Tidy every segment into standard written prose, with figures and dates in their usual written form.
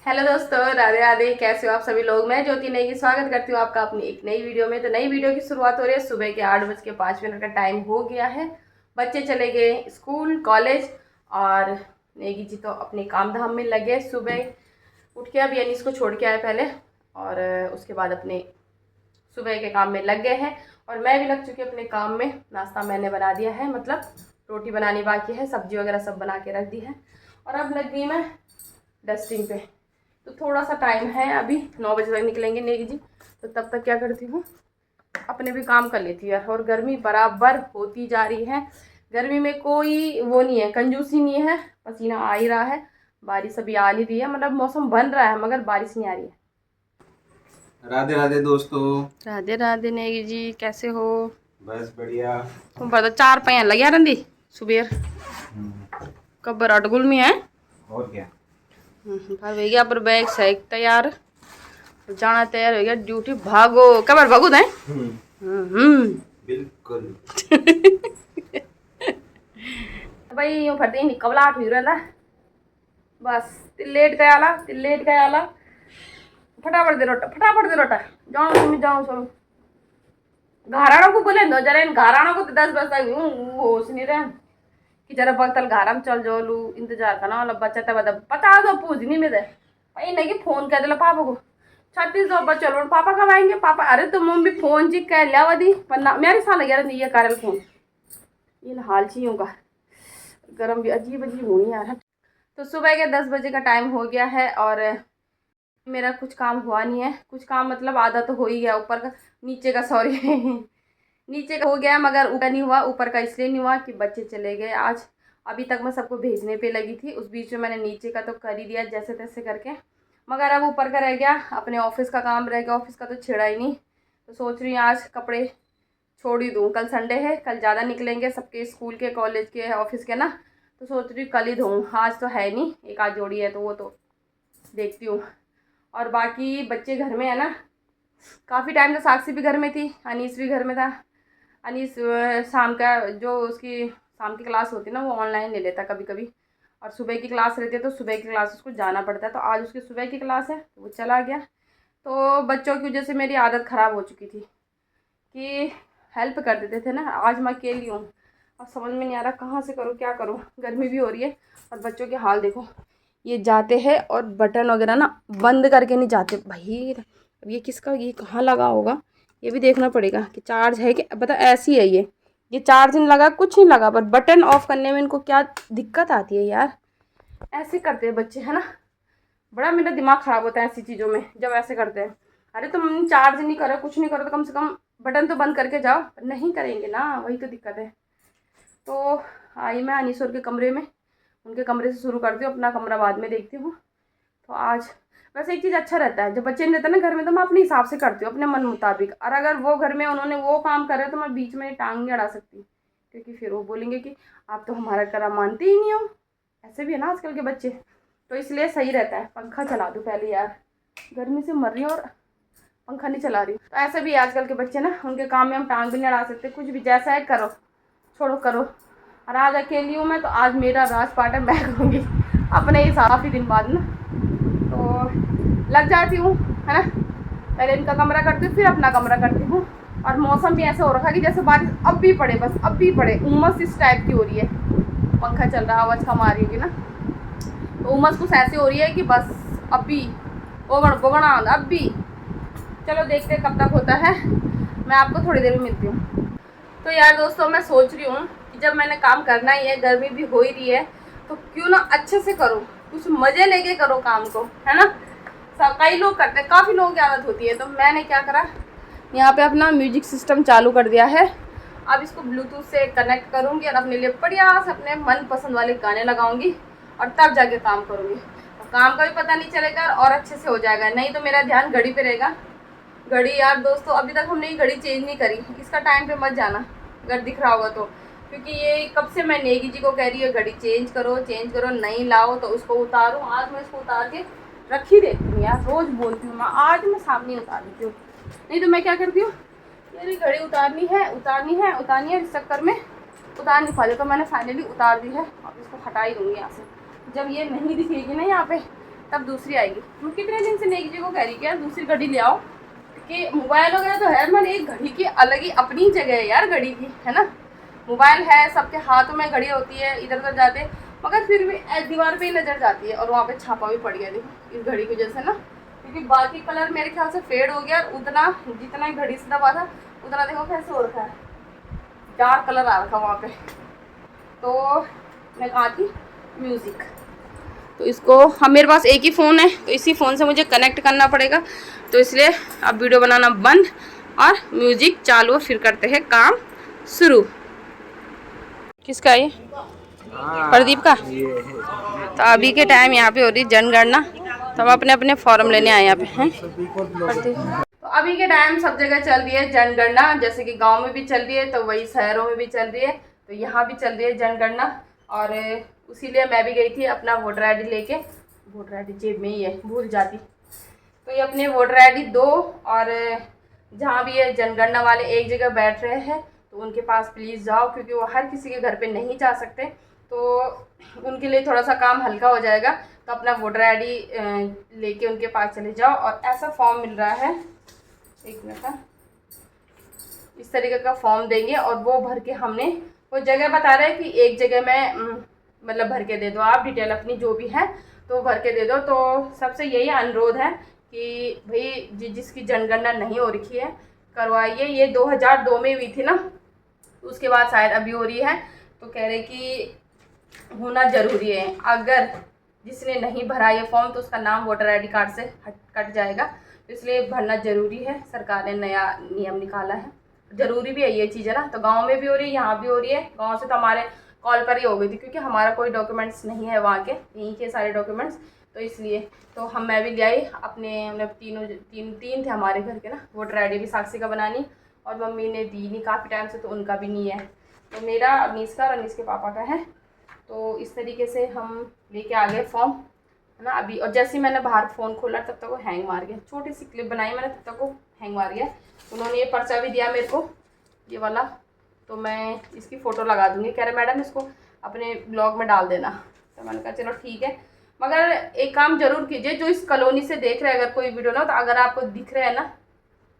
Hello दोस्तों, राधे राधे। कैसे हो आप सभी लोग। मैं ज्योति नेगी स्वागत करती हूँ आपका अपनी एक नई वीडियो में। तो नई वीडियो की शुरुआत हो रही है। सुबह के 8:05 का टाइम हो गया है। बच्चे चले गए स्कूल कॉलेज और नेगी जी तो अपने काम धाम में लगे। सुबह उठ के अभी अनीस को छोड़ के आए पहले और उसके बाद अपने सुबह के काम में लग गए हैं। और मैं भी लग चुकी हूँ अपने काम में। नाश्ता मैंने बना दिया है, मतलब रोटी बनानी बाकी है, सब्जी वगैरह सब बना के रख दी है। और अब लग गई मैं डस्टिंग पे। तो थोड़ा सा टाइम है, अभी 9 बजे तक निकलेंगे नेगी जी। तो तब तक क्या करती हूँ, अपने भी काम कर लेती है। और गर्मी बराबर होती जा रही है। गर्मी में कोई वो नहीं है, कंजूसी नहीं है। पसीना आ ही रहा है। बारिश अभी आ नहीं रही है, मतलब मौसम बन रहा है मगर बारिश नहीं आ रही है। राधे राधे दोस्तों। राधे राधे नेगी जी, कैसे हो। बस बढ़िया। तुम पता 4 पैया लगे रंदी सुबह कब्बर अटगुल में है। और क्या। पर भैया पर बैग सैक तैयार, जाना तैयार हो गया ड्यूटी। भागो कबर भागो दें। बिल्कुल। भाई यूँ फटे नहीं कबलाट हुई रहता बस। तिल्लेट गया आला फटाफट दे रोटा जाओ मम्मी जाओ सब। घराणों को बोले दो जरा, इन घराणों को तो 10 बजे तक होश नहीं रहे कि जरा बगतल घारा में चल जाओ लू इंतजार करना वाला बच्चा तब बता दो पूछ नहीं में दे भाई नहीं फोन कर दिला पापा को 36 बच्चा लो पापा कब आएंगे पापा। अरे तो मम्मी फोन जी कह लिया वधी वरना मेरे साल लग रहा ये कार्य फोन ये हाल चाहिए का गर्म भी अजीब अजीब होनी यार। तो सुबह के 10 बजे का टाइम हो गया है और मेरा कुछ काम हुआ नहीं है। कुछ काम मतलब आधा तो हो ही गया, ऊपर का नीचे का सॉरी नीचे का हो गया मगर ऊपर नहीं हुआ। ऊपर का इसलिए नहीं हुआ कि बच्चे चले गए आज। अभी तक मैं सबको भेजने पे लगी थी, उस बीच में मैंने नीचे का तो कर ही दिया जैसे तैसे करके, मगर अब ऊपर का रह गया। अपने ऑफिस का काम रह गया, ऑफिस का तो छेड़ा ही नहीं। तो सोच रही हूँ आज कपड़े छोड़ ही दूँ, कल संडे है, कल ज़्यादा निकलेंगे सबके स्कूल के कॉलेज के ऑफिस के ना। तो सोच रही हूँ कल ही धोऊँ, आज तो है नहीं, एक आध जोड़ी है तो वो तो देखती हूँ। और बाकी बच्चे घर में है ना, काफ़ी टाइम से साक्षी भी घर में थी, अनीस भी घर में था। अनीस शाम का जो उसकी शाम की क्लास होती है ना वो ऑनलाइन ले लेता कभी कभी, और सुबह की क्लास रहती है तो सुबह की क्लास उसको जाना पड़ता है। तो आज उसकी सुबह की क्लास है तो वो चला गया। तो बच्चों की वजह से मेरी आदत ख़राब हो चुकी थी कि हेल्प कर देते थे ना। आज मैं अकेली हूँ और समझ में नहीं आ रहा कहाँ से करूँ क्या करूँ। गर्मी भी हो रही है और बच्चों के हाल देखो, ये जाते हैं और बटन वगैरह ना बंद करके नहीं जाते भाई। अब ये किसका, ये कहाँ लगा होगा ये भी देखना पड़ेगा कि चार्ज है कि पता ऐसी है ये चार्ज नहीं लगा कुछ नहीं लगा, पर बटन ऑफ करने में इनको क्या दिक्कत आती है यार। ऐसे करते हैं बच्चे है ना, बड़ा मेरा दिमाग ख़राब होता है ऐसी चीज़ों में जब ऐसे करते हैं। अरे तुम चार्ज नहीं करो कुछ नहीं करो तो कम से कम बटन तो बंद करके जाओ, नहीं करेंगे ना, वही तो दिक्कत है। तो आई मैं अनीसोर के कमरे में, उनके कमरे से शुरू करती हूँ, अपना कमरा बाद में देखती हूँ। तो आज वैसे एक चीज़ अच्छा रहता है, जब बच्चे नहीं रहते ना घर में तो मैं अपने हिसाब से करती हूँ अपने मन मुताबिक। और अगर वो घर में उन्होंने वो काम करे तो मैं बीच में टांग नहीं अड़ा सकती, क्योंकि फिर वो बोलेंगे कि आप तो हमारा करा मानते ही नहीं हो। ऐसे भी है ना आजकल के बच्चे। तो इसलिए सही रहता है पंखा चला दूँ पहले यार, गर्मी से मर रही हूँ और पंखा नहीं चला रही हूँ। तो ऐसे भी आजकल के बच्चे ना, उनके काम में हम टांग भी नहीं अड़ा सकते, कुछ भी जैसा है करो छोड़ो करो। और आज अकेली हूँ मैं तो आज मेरा राजपाट है, मैं करूँगी अपने हिसाब। काफ़ी दिन बाद ना तो लग जाती हूँ है ना, पहले इनका कमरा करती हूँ फिर अपना कमरा करती हूँ। और मौसम भी ऐसा हो रखा कि जैसे बारिश अब भी पड़े, बस अब भी पड़े, उमस इस टाइप की हो रही है। पंखा चल रहा आवाज़ कम आ रही होगी ना, तो उमस कुछ ऐसी हो रही है कि बस अब भी ओगण बोगणा अब भी। चलो देखते कब तक होता है, मैं आपको थोड़ी देर में मिलती हूँ। तो यार दोस्तों मैं सोच रही हूँ कि जब मैंने काम करना ही है, गर्मी भी हो ही रही है, तो क्यों ना अच्छे से करो, कुछ मज़े लेके करो काम को, है ना। कई लोग करते हैं, काफ़ी लोगों की आदत होती है। तो मैंने क्या करा, यहाँ पे अपना म्यूजिक सिस्टम चालू कर दिया है। अब इसको ब्लूटूथ से कनेक्ट करूँगी और अपने लिए बढ़िया से अपने मनपसंद वाले गाने लगाऊंगी और तब जाके काम करूँगी। और काम का भी पता नहीं चलेगा और अच्छे से हो जाएगा। नहीं तो मेरा ध्यान घड़ी पे रहेगा। घड़ी यार दोस्तों अभी तक हमने ये घड़ी चेंज नहीं करी, इसका टाइम पे मत जाना अगर दिख रहा होगा तो, क्योंकि ये कब से मैं नेगी जी को कह रही है घड़ी चेंज करो, नहीं लाओ तो उसको उतारूँ। आज मैं इसको उतार के रख ही देती हूँ यार, रोज़ बोलती हूँ मैं, आज मैं सामने उतार देती हूँ। नहीं तो मैं क्या करती हूँ, मेरी घड़ी उतारनी है, इस चक्कर में उतार नहीं पाती। तो मैंने फाइनली उतार दी है, अब इसको हटा ही दूँगी यहाँ से। जब ये नहीं दिखेगी ना यहाँ पे तब दूसरी आएगी। मैं कितने दिन से नेकी जी को कह रही कि यार दूसरी घड़ी ले आओ, कि मोबाइल वगैरह तो है मगर एक घड़ी की अलग ही अपनी जगह है यार घड़ी की, है ना। मोबाइल है, सबके हाथों में घड़ी होती है, इधर उधर जाते, मगर फिर भी दीवार पे ही नज़र जाती है। और वहाँ पे छापा भी पड़ गया देखो इस घड़ी की वजह से ना, क्योंकि बाकी कलर मेरे ख्याल से फेड हो गया, और उतना जितना घड़ी से दबा था उतना देखो कैसे हो रखा है, डार्क कलर आ रखा वहाँ पे। तो मैं कहा थी म्यूज़िक, तो इसको हम मेरे पास एक ही फ़ोन है तो इसी फ़ोन से मुझे कनेक्ट करना पड़ेगा, तो इसलिए अब वीडियो बनाना बंद और म्यूज़िक चालू, और फिर करते हैं काम शुरू। किसका ये? प्रदीप का। तो अभी के टाइम यहाँ पे हो रही जनगणना, तो हम अपने अपने फॉर्म लेने आए यहाँ पे हैं। तो अभी के टाइम सब जगह चल रही है जनगणना, जैसे कि गांव में भी चल रही है तो वही शहरों में भी चल रही है, तो यहाँ भी चल रही है जनगणना। और उसीलिए मैं भी गई थी अपना वोटर आई डी लेके। वोटर आई डी जेब में ही है, भूल जाती। तो ये अपने वोटर आई डी दो, और जहाँ भी ये जनगणना वाले एक जगह बैठ रहे हैं तो उनके पास प्लीज़ जाओ, क्योंकि वो हर किसी के घर पे नहीं जा सकते, तो उनके लिए थोड़ा सा काम हल्का हो जाएगा। तो अपना वोटर आई डी लेके उनके पास चले जाओ। और ऐसा फॉर्म मिल रहा है, एक मिनट का, इस तरीके का फॉर्म देंगे और वो भर के हमने, वो जगह बता रहे हैं कि एक जगह में मतलब भर के दे दो आप, डिटेल अपनी जो भी है तो भर के दे दो। तो सबसे यही अनुरोध है कि भाई जिसकी जनगणना नहीं हो रखी है करवाइए। ये 2002 में हुई थी ना, उसके बाद शायद अभी हो रही है, तो कह रहे कि होना ज़रूरी है। अगर जिसने नहीं भरा ये फॉर्म तो उसका नाम वोटर आई डी कार्ड से कट जाएगा, तो इसलिए भरना ज़रूरी है। सरकार ने नया नियम निकाला है, ज़रूरी भी है ये चीज़, है ना। तो गांव में भी हो रही है, यहाँ भी हो रही है। गांव से तो हमारे कॉल पर ही हो गई थी, क्योंकि हमारा कोई डॉक्यूमेंट्स नहीं है वहाँ के, यहीं के सारे डॉक्यूमेंट्स, तो इसलिए तो मैं भी ले आई अपने, मतलब तीन थे हमारे घर के ना। वोटर आई डी भी साक्षी का बनानी, और मम्मी ने दी नहीं काफ़ी टाइम से, तो उनका भी नहीं है। तो मेरा अनीस का और अनीस के पापा का है। तो इस तरीके से हम लेके आ गए फॉर्म, है ना अभी। और जैसे ही मैंने बाहर फ़ोन खोला तब तक वो हैंग मार गया, छोटी सी क्लिप बनाई मैंने तब तक वो हैंग मार गया। उन्होंने ये पर्चा भी दिया मेरे को, ये वाला, तो मैं इसकी फ़ोटो लगा दूँगी। कह रहे मैडम इसको अपने ब्लॉग में डाल देना, तो मैंने कहा चलो ठीक है। मगर एक काम ज़रूर कीजिए, जो इस कॉलोनी से देख रहे हैं अगर कोई वीडियो ना, तो अगर आपको दिख रहे हैं ना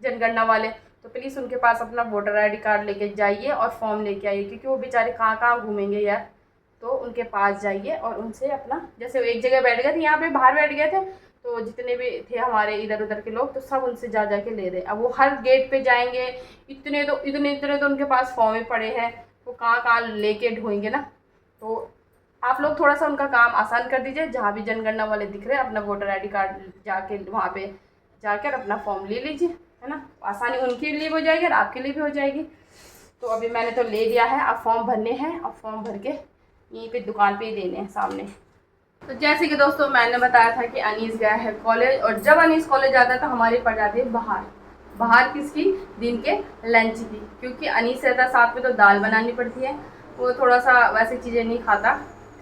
जनगणना वाले, तो प्लीज़ उनके पास अपना वोटर आई डी कार्ड लेके जाइए और फॉर्म लेके आइए, क्योंकि वो बेचारे कहाँ कहाँ घूमेंगे यार। तो उनके पास जाइए और उनसे अपना, जैसे वो एक जगह बैठ गए थे, यहाँ पे बाहर बैठ गए थे, तो जितने भी थे हमारे इधर उधर के लोग, तो सब उनसे जा के ले रहे। अब वो हर गेट पे जाएंगे, इतने तो उनके पास फॉर्म ही पड़े हैं, वो कहाँ कहाँ लेके ढोएंगे ना। तो आप लोग थोड़ा सा उनका काम आसान कर दीजिए, जहाँ भी जनगणना वाले दिख रहे हैं अपना वोटर आई डी कार्ड जाके वहाँ पे जाकर अपना फॉर्म ले लीजिए, है ना। आसानी उनके लिए भी हो जाएगी और आपके लिए भी हो जाएगी। तो अभी मैंने तो ले लिया है, अब फॉर्म भरने हैं, अब फॉर्म भर के यहीं पे दुकान पे ही देने हैं सामने। तो जैसे कि दोस्तों मैंने बताया था कि अनीस गया है कॉलेज, और जब अनीस कॉलेज जाता है तो हमारी पड़ जाती है बाहर किसकी, दिन के लंच की, क्योंकि अनीस रहता है साथ में, तो दाल बनानी पड़ती है। वो थोड़ा सा वैसी चीज़ें नहीं खाता,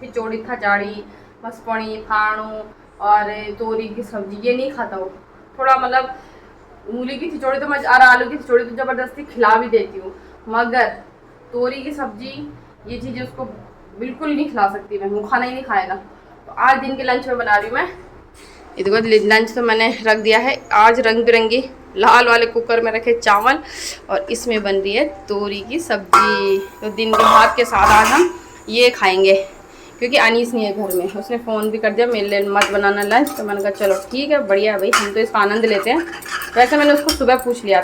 खिचौड़ी खचाड़ी मसपणी फाणू और तोरी की सब्ज़ी ये नहीं खाता वो। थोड़ा मतलब मूली की खिचौड़ी तो मैं, और आलू की खिचौड़ी तो ज़बरदस्ती खिला भी देती हूँ, मगर तोरी की सब्ज़ी ये चीज़ें उसको बिल्कुल नहीं खिला सकती मैं, वो खाना ही नहीं खाएगा। तो आज दिन के लंच में बना रही हूँ मैं, ये देखो लंच तो मैंने रख दिया है। आज रंग बिरंगी लाल वाले कुकर में रखे चावल, और इसमें बन रही है तोरी की सब्ज़ी। तो दिन के भात के साथ आज हम ये खाएंगे, क्योंकि अनीस नहीं है घर में, उसने फ़ोन भी कर दिया मेरे लिए मत बनाना लंच। तो मैंने कहा चलो ठीक है, बढ़िया है भाई, हम तो इसका आनंद लेते हैं। वैसे मैंने उसको सुबह पूछ लिया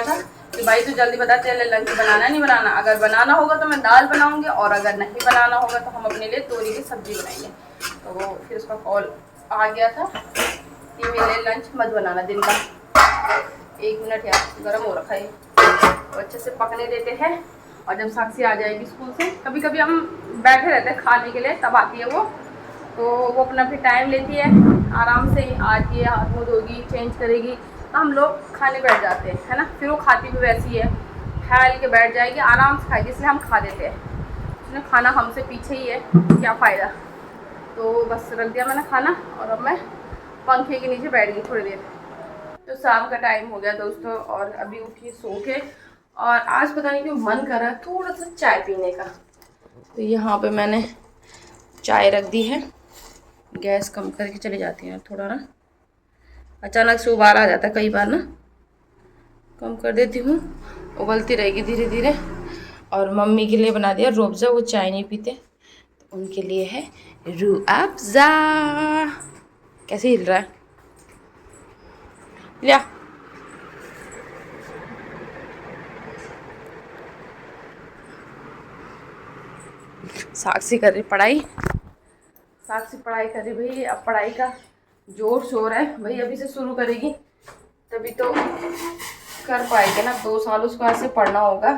था कि भाई तू जल्दी बता चले लंच बनाना नहीं बनाना। अगर बनाना होगा तो मैं दाल बनाऊंगी, और अगर नहीं बनाना होगा तो हम अपने लिए तोरी की सब्ज़ी बनाएंगे। तो वो फिर उसका कॉल आ गया था कि मेरे लिए लंच मत बनाना दिन का। 1 मिनट यार, गर्म हो रखा है, तो अच्छे से पकने देते हैं। और जब साक्षी आ जाएगी स्कूल से, कभी कभी हम बैठे रहते हैं खाने के लिए, तब आती है वो, तो वो अपना फिर टाइम लेती है, आराम से आती है, हाथ मुँह धोगी, चेंज करेगी, तो हम लोग खाने बैठ जाते हैं, है ना। फिर वो खाती भी वैसी है, फैल के बैठ जाएगी, आराम से खाएगी, इसलिए हम खा देते हैं। उसने खाना हमसे पीछे ही है, क्या फ़ायदा। तो बस रख दिया मैंने खाना, और अब मैं पंखे के नीचे बैठ गई थोड़ी देर। तो शाम का टाइम हो गया दोस्तों, और अभी उठी सो के, और आज पता नहीं क्यों मन कर रहा है थोड़ा सा चाय पीने का। तो यहाँ पे मैंने चाय रख दी है, गैस कम करके चली जाती हैं थोड़ा ना, अचानक से उबाल आ जाता है कई बार ना, कम कर देती हूँ, उबलती रहेगी धीरे धीरे। और मम्मी के लिए बना दिया रूह अफ़ज़ा, वो चाय नहीं पीते तो उनके लिए है रूह अफ़ज़ा। कैसे हिल रहा है, लिया। साक्षी कर रही पढ़ाई, साक्षी पढ़ाई कर रही भाई। अब पढ़ाई का जोर शोर है भाई, अभी से शुरू करेगी तभी तो कर पाएगी ना। 2 साल उसको ऐसे पढ़ना होगा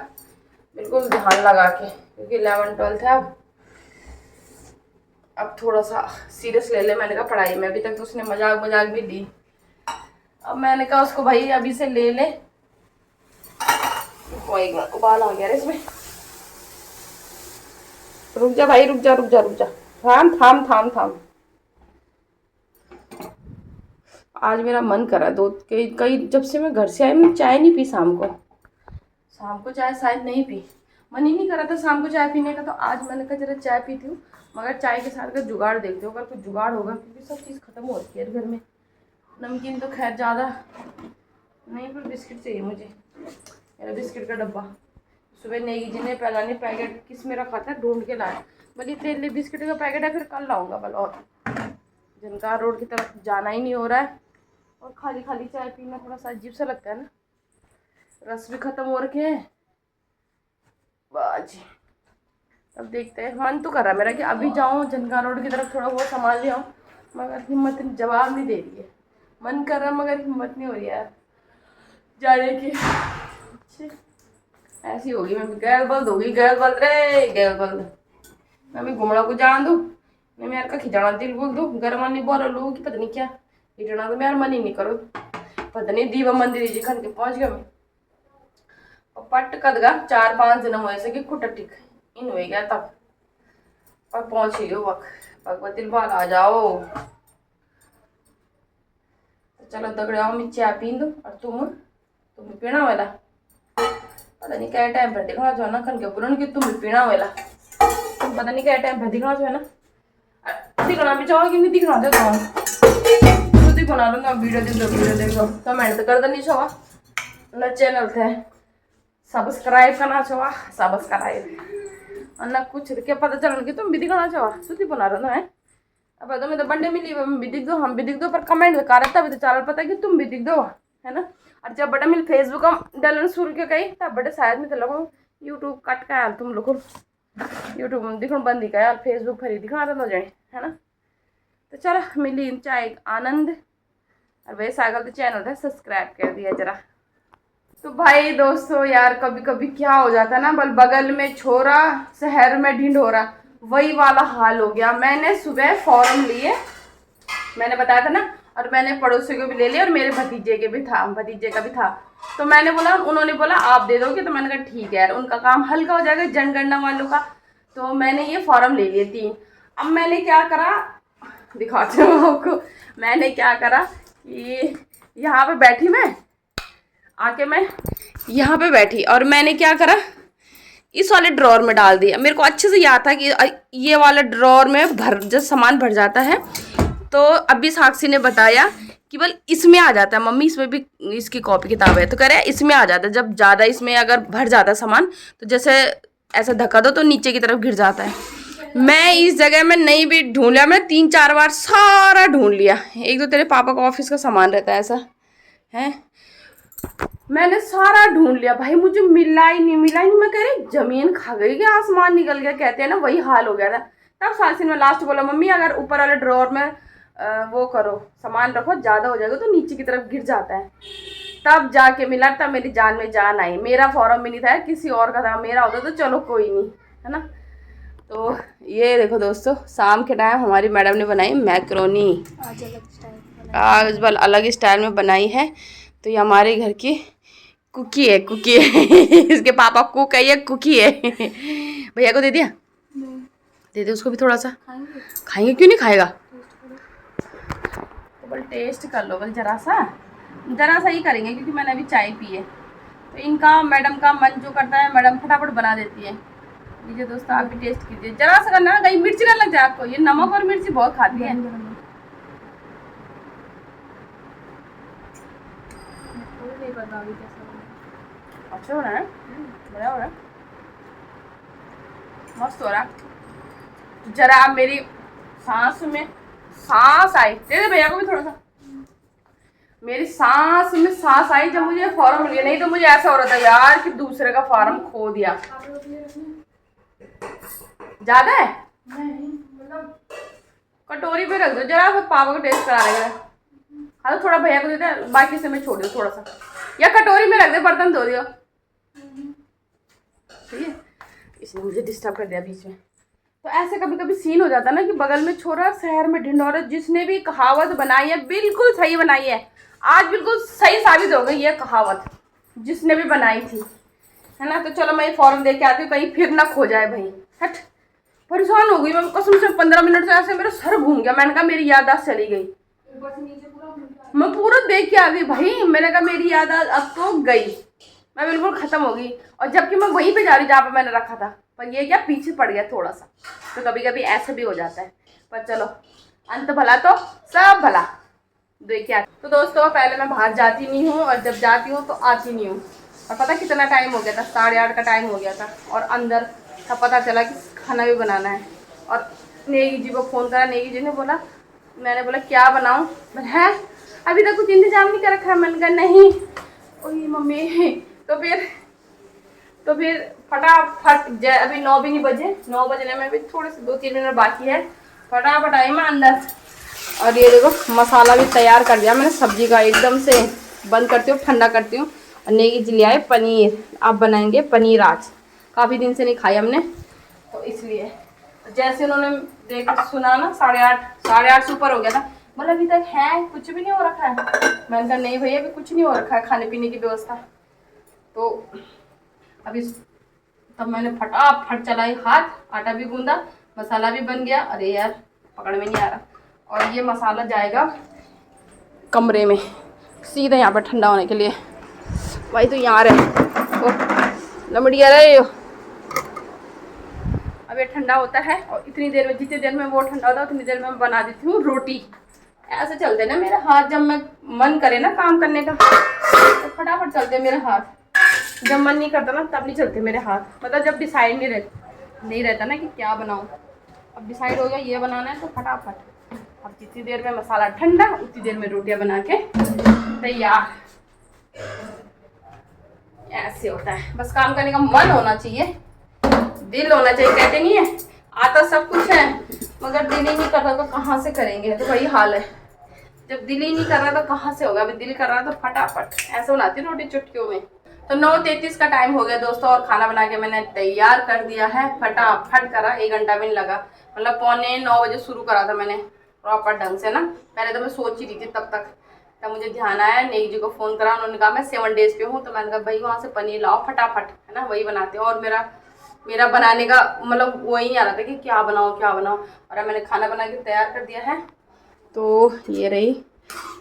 बिल्कुल ध्यान लगा के, क्योंकि 11th-12th है अब थोड़ा सा सीरियस ले ले। मैंने कहा पढ़ाई में, अभी तक तो उसने मजाक मजाक भी दी, अब मैंने कहा उसको भाई अभी से ले ले। कोई उबाल आ गया इसमें, रुक जा भाई, रुक जा रुक जा रुक जा, थाम थाम थाम थाम। आज मेरा मन करा दो कई कई जब से मैं घर से आई मैंने चाय नहीं पी, शाम को चाय शायद नहीं पी, मन ही नहीं करा था शाम को चाय पीने का। तो आज मैंने कहा जरा चाय पीती हूँ, मगर चाय के साथ का जुगाड़ देखते हो, अगर कुछ जुगाड़ होगा, क्योंकि सब चीज़ ख़त्म हो रही है घर में। नमकीन तो खैर ज़्यादा नहीं, पर बिस्किट चाहिए मुझे, मेरा बिस्किट का डब्बा। सुबह नेगी जी ने पहला नहीं पैकेट किस में रखा था, ढूंढ के लाया, बोली तेरे बिस्किट का पैकेट है, फिर कल लाऊंगा बल। और जनका रोड की तरफ जाना ही नहीं हो रहा है, और खाली खाली चाय पीना थोड़ा सा अजीब सा लगता है ना, रस भी ख़त्म हो रखे हैं बाजी। अब देखते हैं, मन तो कर रहा है मेरा कि अभी जाऊँ जनका रोड की तरफ, थोड़ा बहुत सामान ले आऊँ, मगर हिम्मत जवाब नहीं दे रही है। मन कर रहा मगर हिम्मत नहीं हो रही यार जाने की। ऐसी होगी मैं गैल बल्द होगी, गैल बल्द रे गैल बल्द। मैं भी घुमड़ा को जान दूँ, मैं मेरे का खिंचाना दिल बोल दूँ, घर मन नहीं बोल लोगों की पता नहीं क्या खिंचना, तो मेरा मन ही नहीं करो। पता नहीं दीवा मंदिर जी खन के पहुँच गया मैं, और पट कदगा 4-5 दिन हुए से कि कुट टिक इन हो गया तब, और पहुँच ही हो वक्त भगवती बाल आ जाओ। तो चलो दगड़े आओ, मैं चाय पी दो, और तुम पीना वाला पता नहीं क्या टाइम पर दिखना जो ना खन के पुरन कि तुम पीना वाला, तुम पता नहीं क्या टाइम पर दिखना जो है ना, दिखना भी चाहो कि नहीं दिखना दे तो खुद ही बना लो ना, वीडियो देख दो कमेंट तो कर देनी चाहो ना, चैनल थे सब्सक्राइब करना चाहो सब्सक्राइब, और ना कुछ क्या पता चल कि तुम भी दिखाना चाहो खुद ही बना रहे हो है। अब तुम्हें तो बंडे मिली हम भी दिख दो, हम भी दिख दो, पर कमेंट कर रहे तभी तो चैनल पता है कि तुम भी दिख दो है ना। और जब बड़ा मिल फेसबुक हम डालन शुरू के कहीं तब बड़े शायद में तो लगो यूट्यूब कट का यार तुम लोग यूट्यूब में दिखना बंद ही का यार, फेसबुक पर ही दिखा रहा जाए है ना। तो चलो मिली चाय आनंद, और वैसे आगल तो चैनल है सब्सक्राइब कर दिया जरा। तो भाई दोस्तों यार कभी कभी क्या हो जाता है ना, बगल में छोरा शहर में ढिंढोरा, वही वाला हाल हो गया। मैंने सुबह फॉर्म लिए, मैंने बताया था ना, और मैंने पड़ोसी को भी ले लिया, और मेरे भतीजे का भी था। तो मैंने बोला, उन्होंने बोला आप दे दोगे, तो मैंने कहा ठीक है यार, उनका काम हल्का हो जाएगा जनगणना वालों का। तो मैंने ये फॉर्म ले लिए 3। अब मैंने क्या करा दिखाती हूँ आपको, मैंने क्या करा कि यहाँ पे बैठी मैं यहाँ पे बैठी, और मैंने क्या करा इस वाले ड्रॉर में डाल दिया। मेरे को अच्छे से याद था कि ये वाला ड्रॉर में जब सामान भर जाता है, तो अभी साक्षी ने बताया कि बल इसमें आ जाता है मम्मी, इसमें भी इसकी कॉपी किताब है, तो कह रहे हैं इसमें आ जाता है। जब ज़्यादा इसमें अगर भर जाता है सामान, तो जैसे ऐसा धक्का दो तो नीचे की तरफ गिर जाता है। मैं इस जगह में नहीं भी ढूंढ लिया, मैं 3-4 बार सारा ढूंढ लिया। एक तो तेरे पापा का ऑफिस का सामान रहता है ऐसा है, मैंने सारा ढूंढ लिया भाई, मुझे मिला ही नहीं। मैं कह रही जमीन खा गई कि आसमान निकल गया, कहते हैं ना वही हाल हो गया था। तब सासिन में लास्ट बोला मम्मी अगर ऊपर वाले ड्रॉर में वो करो सामान रखो, ज़्यादा हो जाएगा तो नीचे की तरफ गिर जाता है। तब जाके मिला, तब मेरी जान में जान आई। मेरा फॉर्म भी नहीं था, किसी और का था, मेरा होता तो चलो कोई नहीं है ना। तो ये देखो दोस्तों, शाम के टाइम हमारी मैडम ने बनाई मैक्रोनी, आज बल अलग स्टाइल में बनाई है। तो ये हमारे घर की कुकी है इसके पापा कुक है, ये कुकी है। भैया को दे दिया, दे दे उसको भी थोड़ा सा। खाएंगे क्यों नहीं खाएगा, तो बल टेस्ट कर लो, बल जरा सा ही करेंगे, क्योंकि मैंने अभी चाय पी है। तो इनका मैडम का मन जो करता है, मैडम फटाफट बना देती है। लीजिए दोस्तों, आप भी टेस्ट कीजिए। जरा सा करना, कहीं मिर्ची ना लग जाए आपको। ये नमक और मिर्ची बहुत खाती है। नहीं पता अभी कैसा बना। अच्छा हो रहा है, बढ़िया हो रहा है, मस्त हो रहा है। जरा आप मेरी सांस में सांस आई, दे भैया को भी थोड़ा सा। मेरी सांस में सांस आई जब मुझे फॉर्म मिल गया। नहीं तो मुझे ऐसा हो रहा था यार कि दूसरे का फॉर्म खो दिया। ज्यादा है नहीं, मतलब कटोरी पे रख दो जरा, फिर पापा को टेस्ट करा लेगा। हाँ तो थोड़ा भैया को दे दे, बाकी से मैं छोड़ दो थोड़ा सा, या कटोरी में रख दे, बर्तन धो दियो। ठीक है, इसने मुझे डिस्टर्ब कर दिया बीच में। तो ऐसे कभी कभी सीन हो जाता है ना कि बगल में छोरा शहर में ढिंढोरा। जिसने भी कहावत बनाई है बिल्कुल सही बनाई है। आज बिल्कुल सही साबित हो गई ये कहावत जिसने भी बनाई थी, है ना। तो चलो मैं ये फॉर्म दे के आती हूँ, कहीं फिर ना खो जाए भाई। हट, परेशान हो गई मैं कसम से। 15 मिनट से ऐसे मेरा सर घूम गया। मैंने कहा मेरी याददाश्त चली गई। मैं पूरा देख के आ गई भाई। मैंने कहा मेरी याददाश्त अब तो गई, मैं बिल्कुल खत्म हो गई। और जबकि मैं वहीं पे जा रही जहाँ पे मैंने रखा था, पर ये क्या पीछे पड़ गया थोड़ा सा। तो कभी कभी ऐसा भी हो जाता है, पर चलो अंत भला तो सब भला। देखिए तो दोस्तों, पहले मैं बाहर जाती नहीं हूँ, और जब जाती हूँ तो आती नहीं हूँ। और पता कितना टाइम हो गया था, 8:30 का टाइम हो गया था। और अंदर का पता चला कि खाना भी बनाना है। और नेगी जी को फ़ोन करा, नेगी जी ने बोला, मैंने बोला क्या बनाऊँ, है अभी तक कुछ इंतजाम नहीं कर रखा है। मैंने कहा नहीं। ओही मम्मी, तो फिर फटाफट अभी 9 भी नहीं बजे, 9 बजने में भी थोड़े से 2-3 मिनट बाकी है। फटाफट आई मैं अंदर, और ये देखो मसाला भी तैयार कर दिया मैंने सब्जी का। एकदम से बंद करती हूँ, ठंडा करती हूँ। और नेगी जी ले आए पनीर। आप बनाएंगे पनीर आज, काफ़ी दिन से नहीं खाई हमने, तो इसलिए। जैसे उन्होंने देख सुना ना, 8:30 से ऊपर हो गया था। बोला अभी तक है कुछ भी नहीं हो रखा है। मैंने कहा नहीं भैया अभी कुछ नहीं हो रखा है, खाने पीने की व्यवस्था। तो अभी तब मैंने फटाफट चलाई हाथ, आटा भी गूंदा, मसाला भी बन गया। अरे यार पकड़ में नहीं आ रहा। और ये मसाला जाएगा कमरे में सीधे यहाँ पर ठंडा होने के लिए। भाई तो यहाँ रहे लमड़िया रहे हो। अब ये ठंडा होता है, और इतनी देर में, जितनी देर में वो ठंडा होता है उतनी देर में मैं बना देती हूँ रोटी। ऐसे चलते ना मेरे हाथ, जब मैं मन करे ना काम करने का तो फटाफट चलते मेरे हाथ। जब मन नहीं करता ना तब नहीं चलते मेरे हाथ। मतलब जब डिसाइड नहीं रहता ना कि क्या बनाऊँ। अब डिसाइड हो गया ये बनाना है तो फटाफट। अब जितनी देर में मसाला ठंडा उतनी देर में रोटियां बना के तैयार। ऐसे होता है, बस काम करने का मन होना चाहिए, दिल होना चाहिए। कहते नहीं है आता सब कुछ है, मगर दिल ही नहीं कर रहा तो कहाँ से करेंगे। तो वही हाल है, जब दिल ही नहीं कर रहा तो कहाँ से होगा। अभी दिल कर रहा तो फटाफट ऐसे बनाती हूँ रोटी चुटकियों में। तो 9:33 का टाइम हो गया दोस्तों, और खाना बना के मैंने तैयार कर दिया है। फटाफट करा, 1 घंटा भी नहीं लगा। मतलब 8:45 बजे शुरू करा था मैंने प्रॉपर ढंग से ना। पहले तो मैं सोच ही रही थी तब मुझे ध्यान आया, नेगी जी को फ़ोन करा। उन्होंने कहा मैं 7 डेज़ पे हूँ, तो मैंने कहा भाई वहाँ से पनीर लाओ फटाफट, है ना, वही बनाते हैं। और मेरा बनाने का मतलब वही नहीं आ रहा था कि क्या बनाओ। और अब मैंने खाना बना के तैयार कर दिया है। तो ये रही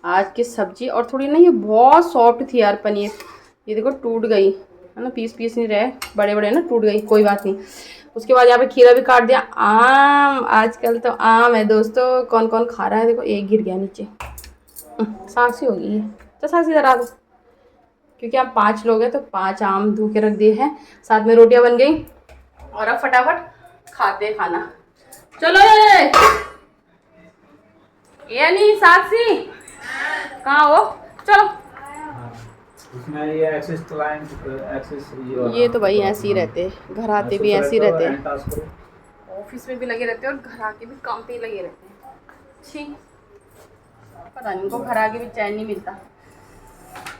आज की सब्जी। और थोड़ी ना ये बहुत सॉफ्ट थी यार पनीर, ये देखो टूट गई, है ना, पीस नहीं रहे, बड़े ना टूट गई, कोई बात नहीं। उसके बाद यहाँ पे खीरा भी काट दिया। आम, आजकल तो आम है दोस्तों, कौन कौन खा रहा है। देखो एक गिर गया नीचे, सांसी हो गई है। तो सांसी जरा दो, क्योंकि आप 5 लोग हैं तो 5 आम धो के रख दिए हैं। साथ में रोटियां बन गई, और अब फटाफट खाते हैं खाना। चलो ये नहीं साक्षी, कहाँ हो, चलो। उसमें ये एक्सेस क्लाइंट एक्सेस ये तो भाई ऐसे ही रहते, घर आते भी ऐसे ही रहते हैं, ऑफिस में भी लगे रहते हैं और घर आके भी काम पे ही लगे रहते हैं। ठीक, पता नहीं उनको घर आके भी चैन नहीं मिलता।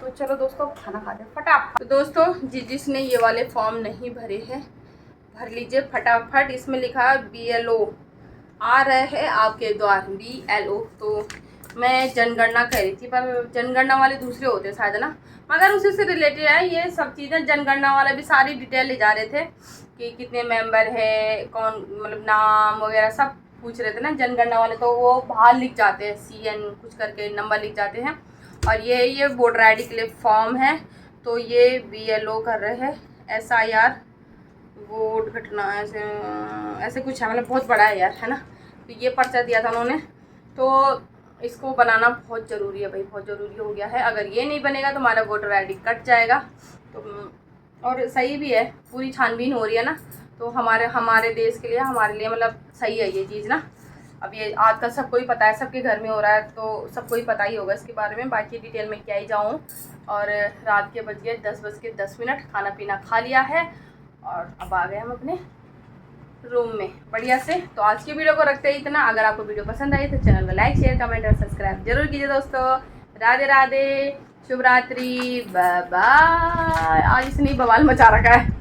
तो चलो दोस्तों खाना खाते हैं फटाफट। तो दोस्तों जिसने ये वाले फॉर्म नहीं भरे हैं भर लीजिए फटाफट। इसमें लिखा है BLO आ रहे हैं आपके द्वार, BLO। तो मैं जनगणना कह रही थी, पर जनगणना वाले दूसरे होते हैं शायद ना, मगर उसी से रिलेटेड है ये सब चीज़ें। जनगणना वाले भी सारी डिटेल ले जा रहे थे कि कितने मेंबर है, कौन, मतलब नाम वगैरह सब पूछ रहे थे ना जनगणना वाले। तो वो बाहर लिख जाते हैं, CN कुछ करके नंबर लिख जाते हैं। और ये वोटर ID के लिए फॉर्म है। तो ये BLO कर रहे हैं, SIR कोड घटना ऐसे ऐसे कुछ है, मतलब बहुत बड़ा है यार, है ना। तो ये पर्चा दिया था उन्होंने, तो इसको बनाना बहुत ज़रूरी है भाई, बहुत ज़रूरी हो गया है। अगर ये नहीं बनेगा तो हमारा वोटर आईडी कट जाएगा। तो और सही भी है, पूरी छानबीन हो रही है ना, तो हमारे देश के लिए, हमारे लिए मतलब सही है ये चीज़ ना। अब ये आजकल सबको ही पता है, सबके घर में हो रहा है, तो सबको ही पता ही होगा इसके बारे में। बाकी डिटेल में क्या ही जाऊँ। और रात के बज गए 10:10, खाना पीना खा लिया है और अब आ गए हम अपने रूम में बढ़िया से। तो आज की वीडियो को रखते ही इतना। अगर आपको वीडियो पसंद आई तो चैनल को लाइक शेयर कमेंट और सब्सक्राइब जरूर कीजिए दोस्तों। राधे राधे, शुभ रात्रि, बाय बाय। आज इसने बवाल मचा रखा है।